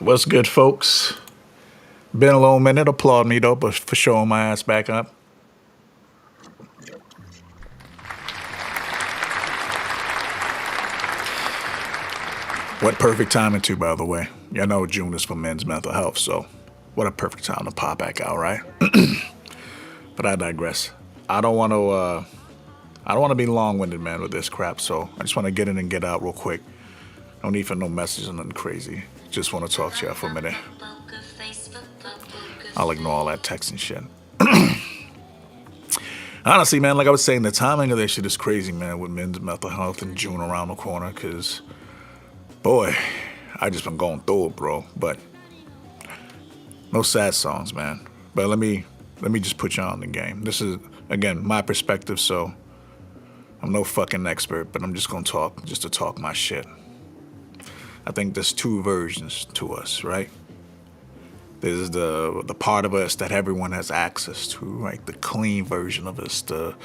What's good, folks? Been a little minute. Applaud me, though, but for showing my ass back up. What perfect timing, too, by the way. You know June is for men's mental health, so what a perfect time to pop back out, right? But I digress. I don't want to. I don't want to be long-winded, man, with this crap. So I just want to get in and get out real quick. No need for no messages or nothing crazy. Just want to talk to y'all for a minute. I'll ignore all that text and shit. Honestly, man, like I was saying, the timing of this shit is crazy, man, with men's mental health in June around the corner, because, boy, I just been going through it, bro. But no sad songs, man. But let me just put you on the game. This is, again, my perspective, so I'm no fucking expert, but I'm just gonna talk, just to talk my shit. I think there's two versions to us, right? There's the part of us that everyone has access to, right? The clean version of us, the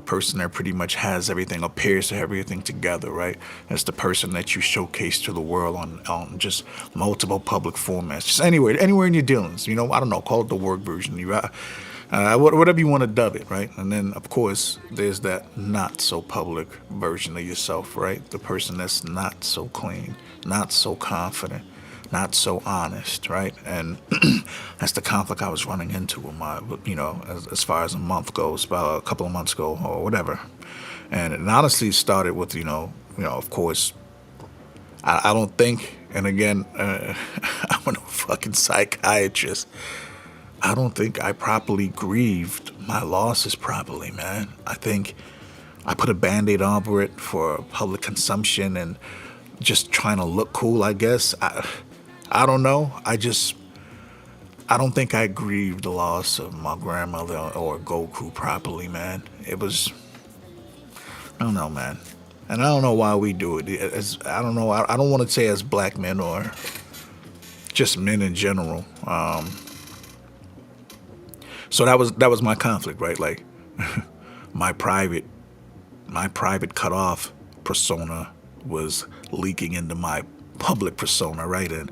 person that pretty much has everything, appears to have everything together, right? It's the person that you showcase to the world on just multiple public formats, just anywhere in your dealings. You know, I don't know, call it the work version. Whatever you want to dub it, right? And then, of course, there's that not so public version of yourself, right? The person that's not so clean, not so confident, not so honest, right? And that's the conflict I was running into with my, as far as a month goes, about a couple of months ago or whatever. And it honestly started with, of course, I don't think, and again, I'm a fucking psychiatrist. I don't think I properly grieved my losses properly, man. I think I put a Band-Aid over it for public consumption and just trying to look cool, I guess. I don't know. I don't think I grieved the loss of my grandmother or Goku properly, man. It was, I don't know, man. And I don't know why we do it. I don't know. I don't want to say as black men or just men in general. So that was my conflict, right? Like my private cutoff persona was leaking into my public persona, right? And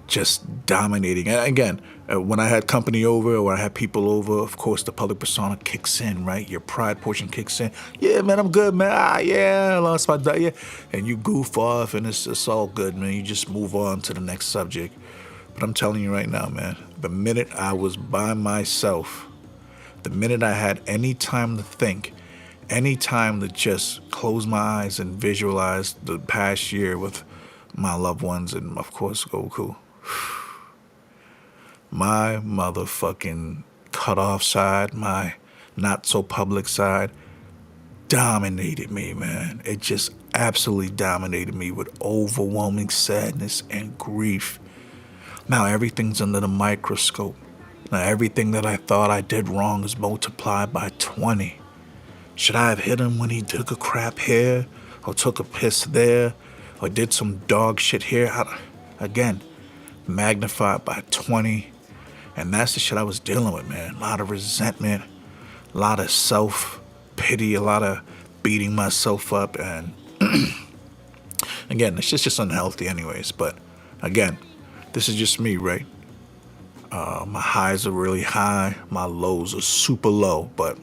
just dominating. And again, when I had company over or I had people over, of course, the public persona kicks in, right? Your pride portion kicks in. Yeah, man, I'm good, man. Yeah, I lost my diet. Yeah. And you goof off, and it's all good, man. You just move on to the next subject. But I'm telling you right now, man, the minute I was by myself, the minute I had any time to think, any time to just close my eyes and visualize the past year with my loved ones and, of course, Goku, my motherfucking cut-off side, my not-so-public side, dominated me, man. It just absolutely dominated me with overwhelming sadness and grief. Now everything's under the microscope. Now everything that I thought I did wrong is multiplied by 20. Should I have hit him when he took a crap here, or took a piss there, or did some dog shit here? Again, magnified by 20. And that's the shit I was dealing with, man. A lot of resentment, a lot of self-pity, a lot of beating myself up. And again, it's just unhealthy anyways. But again, this is just me, right? My highs are really high. My lows are super low. But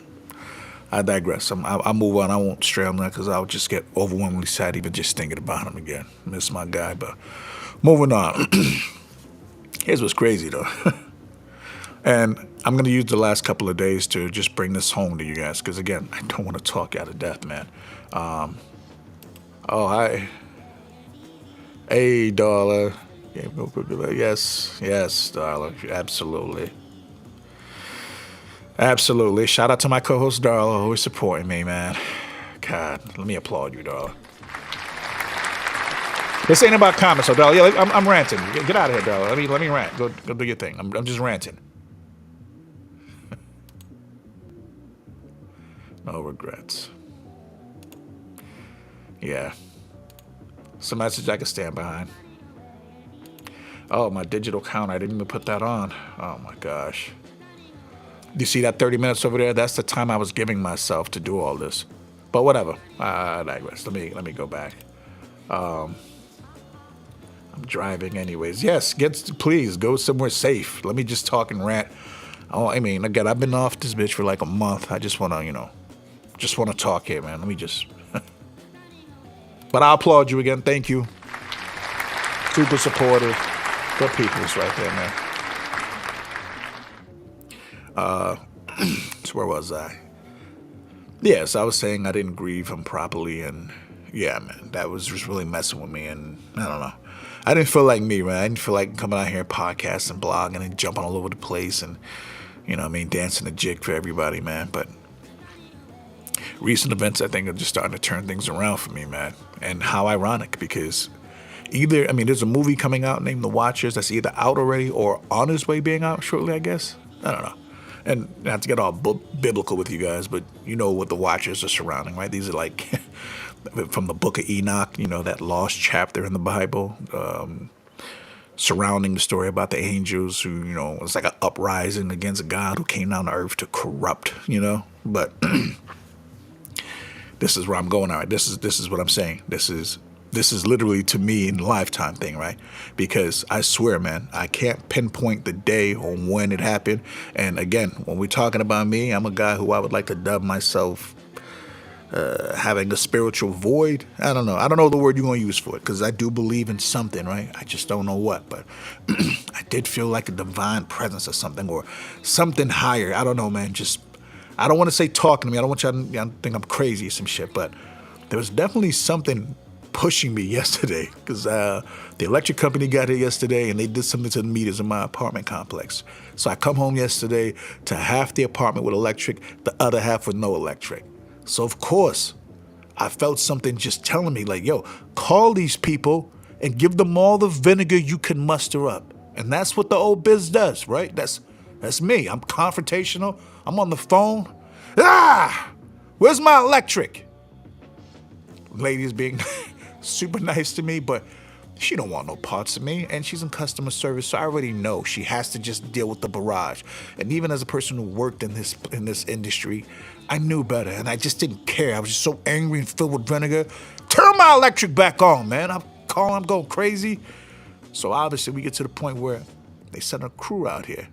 I digress. I'll move on. I won't stray on that because I'll just get overwhelmingly sad even just thinking about him again. Miss my guy. But moving on. Here's what's crazy, though. And I'm going to use the last couple of days to just bring this home to you guys. Because, again, I don't want to talk out of death, man. Hey, Darla. Yes, Darla. Absolutely. Absolutely. Shout out to my co-host, Darla, always supporting me, man. God, let me applaud you, Darla. This ain't about comments, so Darla. Yeah, I'm ranting. Get out of here, Darla. Let me rant. Go do your thing. I'm just ranting. No regrets. Yeah. It's a message I can stand behind. Oh, my digital count. I didn't even put that on. Oh, my gosh. You see that 30 minutes over there? That's the time I was giving myself to do all this. But whatever. I digress. Let me go back. I'm I'm driving anyways. Yes, please go somewhere safe. Let me just talk and rant. Oh, I mean, again, I've been off this bitch for like a month. I just want to, just want to talk here, man. Let me just. But I applaud you again. Thank you. Super supportive. Good people's right there, man. So where was I? Yes, I was saying I didn't grieve him properly, and yeah, man, that was just really messing with me, and I don't know. I didn't feel like me, man. I didn't feel like coming out here and podcasting, blogging, and jumping all over the place, and, dancing a jig for everybody, man. But recent events, I think, are just starting to turn things around for me, man. And how ironic, because there's a movie coming out named The Watchers that's either out already or on its way being out shortly, I guess. I don't know. And not to get all biblical with you guys, but you know what the Watchers are surrounding, right? These are like from the book of Enoch, that lost chapter in the Bible, surrounding the story about the angels who, it's like an uprising against God who came down to earth to corrupt, But this is where I'm going. All right, this is what I'm saying. This is literally, to me, a lifetime thing, right? Because I swear, man, I can't pinpoint the day or when it happened. And again, when we're talking about me, I'm a guy who I would like to dub myself having a spiritual void. I don't know. I don't know the word you're going to use for it, because I do believe in something, right? I just don't know what. But I did feel like a divine presence or something, or something higher. I don't know, man. I don't want to say talking to me. I don't want y'all to think I'm crazy or some shit. But there was definitely something pushing me yesterday, because the electric company got here yesterday and they did something to the meters in my apartment complex. So I come home yesterday to half the apartment with electric, the other half with no electric. So of course, I felt something just telling me like, yo, call these people and give them all the vinegar you can muster up. And that's what the old biz does, right? That's me. I'm confrontational. I'm on the phone. Where's my electric? Lady's being super nice to me, but she don't want no parts of me, and she's in customer service, so I already know she has to just deal with the barrage. And even as a person who worked in this industry, I knew better, and I just didn't care. I was just so angry and filled with vinegar. Turn my electric back on, man. I'm going crazy. So obviously we get to the point where they send a crew out here.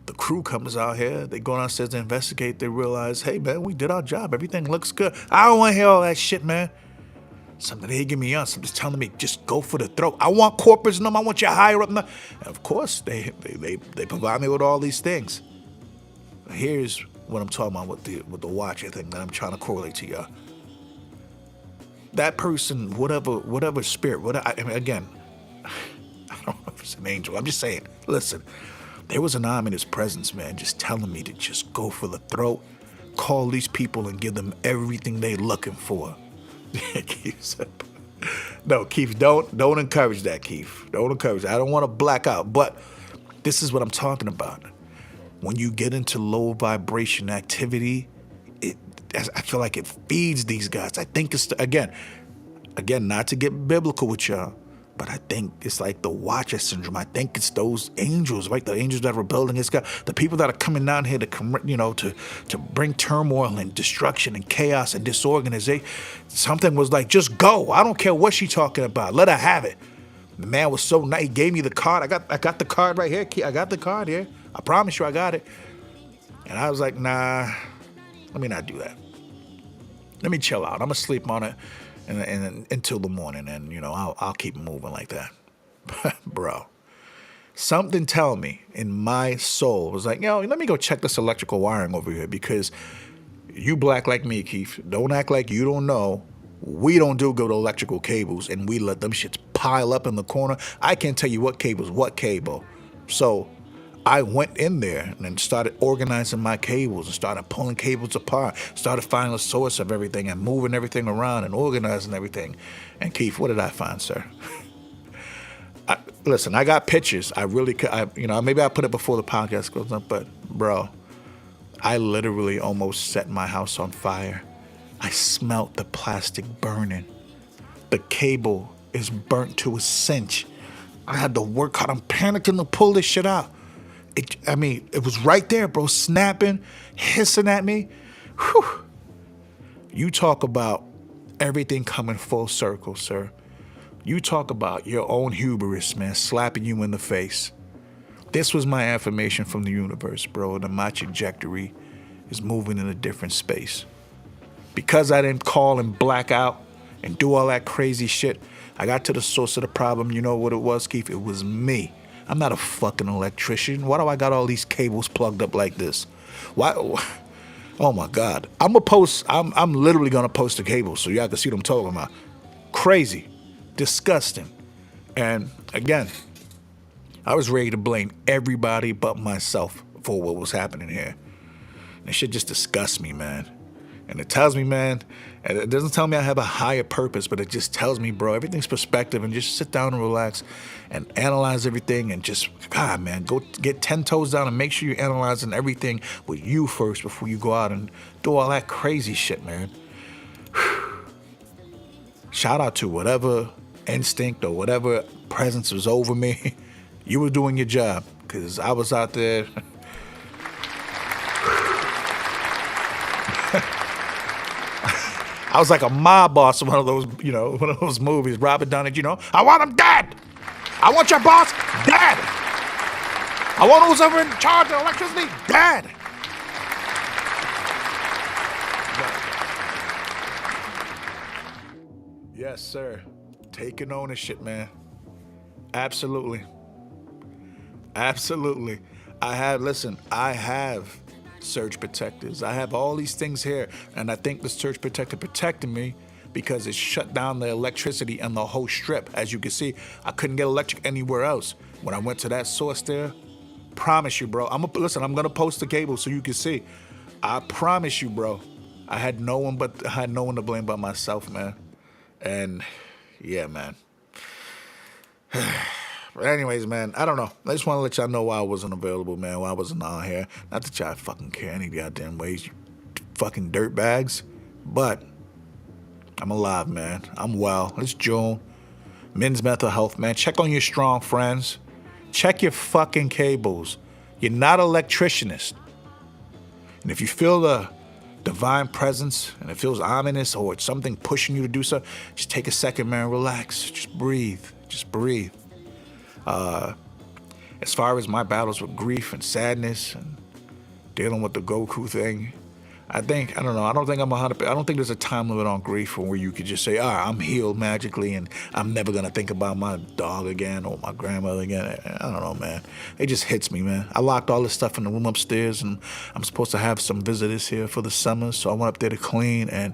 The crew comes out here, they go downstairs to investigate, they realize, hey man, we did our job, everything looks good. I don't want to hear all that shit, man. Something they give me on, something's telling me, just go for the throat. I want corporates and them, I want you higher up. And of course, they provide me with all these things. Here's what I'm talking about with the watcher thing that I'm trying to correlate to y'all. That person, whatever spirit, again, I don't know if it's an angel, I'm just saying, listen, there was an ominous presence, man, just telling me to just go for the throat, call these people and give them everything they're looking for. Keith said, no, Keith, don't encourage that, Keith. Don't encourage that. I don't want to black out, but this is what I'm talking about. When you get into low vibration activity, I feel like it feeds these guys. I think it's, again, not to get biblical with y'all, but I think it's like the Watcher syndrome. I think it's those angels, right? The angels that are building this guy, the people that are coming down here to bring turmoil and destruction and chaos and disorganization. Something was like, just go. I don't care what she's talking about. Let her have it. The man was so nice. He gave me the card. I got the card right here. I got the card here. I promise you I got it. And I was like, nah, let me not do that. Let me chill out. I'm going to sleep on it. And until the morning, and I'll keep moving like that. Bro, something tell me in my soul was like, let me go check this electrical wiring over here, because you black like me, Keith. Don't act like you don't know. We don't do good electrical cables, and we let them shits pile up in the corner. I can't tell you what cable's what cable. So I went in there and started organizing my cables and started pulling cables apart, started finding the source of everything and moving everything around and organizing everything. And Keith, what did I find, sir? Listen, I got pictures. I really could, maybe I put it before the podcast goes up, but bro, I literally almost set my house on fire. I smelt the plastic burning. The cable is burnt to a cinch. I had to work hard. I'm panicking to pull this shit out. It was right there, bro, snapping, hissing at me. Whew. You talk about everything coming full circle, sir. You talk about your own hubris, man, slapping you in the face. This was my affirmation from the universe, bro, that my trajectory is moving in a different space. Because I didn't call and black out and do all that crazy shit, I got to the source of the problem. You know what it was, Keith? It was me. I'm not a fucking electrician. Why do I got all these cables plugged up like this? Why? Oh my God. I'm literally gonna post the cables so y'all can see what I'm talking about. Crazy. Disgusting. And again, I was ready to blame everybody but myself for what was happening here. And shit just disgusts me, man. And it tells me, man, and it doesn't tell me I have a higher purpose, but it just tells me, bro, everything's perspective, and just sit down and relax and analyze everything and just, God, man, go get 10 toes down and make sure you're analyzing everything with you first before you go out and do all that crazy shit, man. Shout out to whatever instinct or whatever presence was over me. You were doing your job, because I was out there. I was like a mob boss in one of those movies, Robert Downey, I want him dead. I want your boss dead. I want who's ever in charge of electricity dead. Yes, sir. Taking ownership, man. Absolutely. Absolutely. I have surge protectors. I have all these things here, and I think the surge protector protected me because it shut down the electricity and the whole strip. As you can see, I couldn't get electric anywhere else. When I went to that source there, promise you, bro. I'm gonna post the cable so you can see. I promise you, bro. I had no one to blame but myself, man. And yeah, man. But anyways, man, I don't know. I just want to let y'all know why I wasn't available, man, why I wasn't on here. Not that y'all fucking care any goddamn ways, you fucking dirtbags. But I'm alive, man. I'm well. It's June. Men's mental health, man. Check on your strong friends. Check your fucking cables. You're not an electricianist. And if you feel the divine presence and it feels ominous or it's something pushing you to do so, just take a second, man. Relax. Just breathe. Just breathe. As far as my battles with grief and sadness and dealing with the Goku thing, I don't think I'm 100%. I don't think there's a time limit on grief where you could just say, I'm healed magically and I'm never going to think about my dog again or my grandmother again. I don't know, man. It just hits me, man. I locked all this stuff in the room upstairs, and I'm supposed to have some visitors here for the summer, so I went up there to clean, and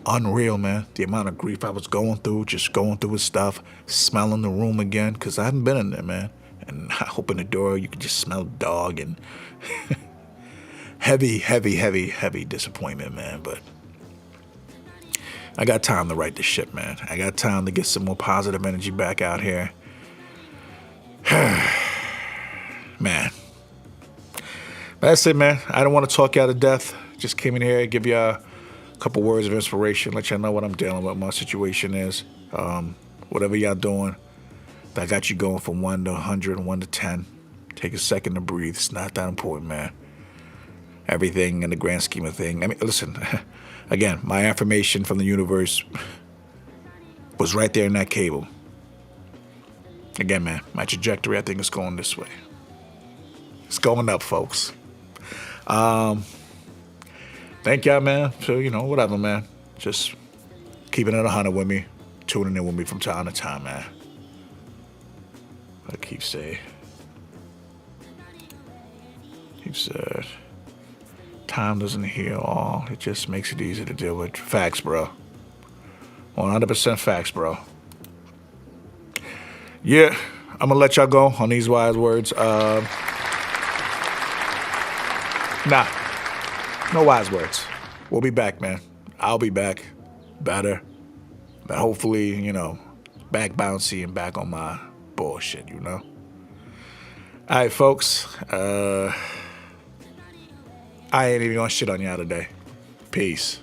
unreal, man. The amount of grief I was going through, just going through his stuff, smelling the room again, because I haven't been in there, man. And I open the door, you can just smell dog and heavy, heavy, heavy, heavy disappointment, man. But I got time to right this shit, man. I got time to get some more positive energy back out here. Man. That's it, man. I don't want to talk you out of death. Just came in here, give y'all a couple words of inspiration, let y'all know what I'm dealing with, my situation is. Whatever y'all doing, that got you going from 1 to 100 and 1 to 10. Take a second to breathe. It's not that important, man. Everything in the grand scheme of things. I mean, listen, again, my affirmation from the universe was right there in that cable. Again, man, my trajectory, I think, is going this way. It's going up, folks. Thank y'all, man. So, whatever, man. Just keeping it 100 with me. Tuning in with me from time to time, man. I keep saying. Time doesn't heal all. It just makes it easier to deal with. Facts, bro. 100% facts, bro. Yeah, I'm going to let y'all go on these wise words. Nah, no wise words. We'll be back, man. I'll be back. Better. But hopefully, back bouncy and back on my bullshit, All right, folks. I ain't even gonna shit on y'all today. Peace.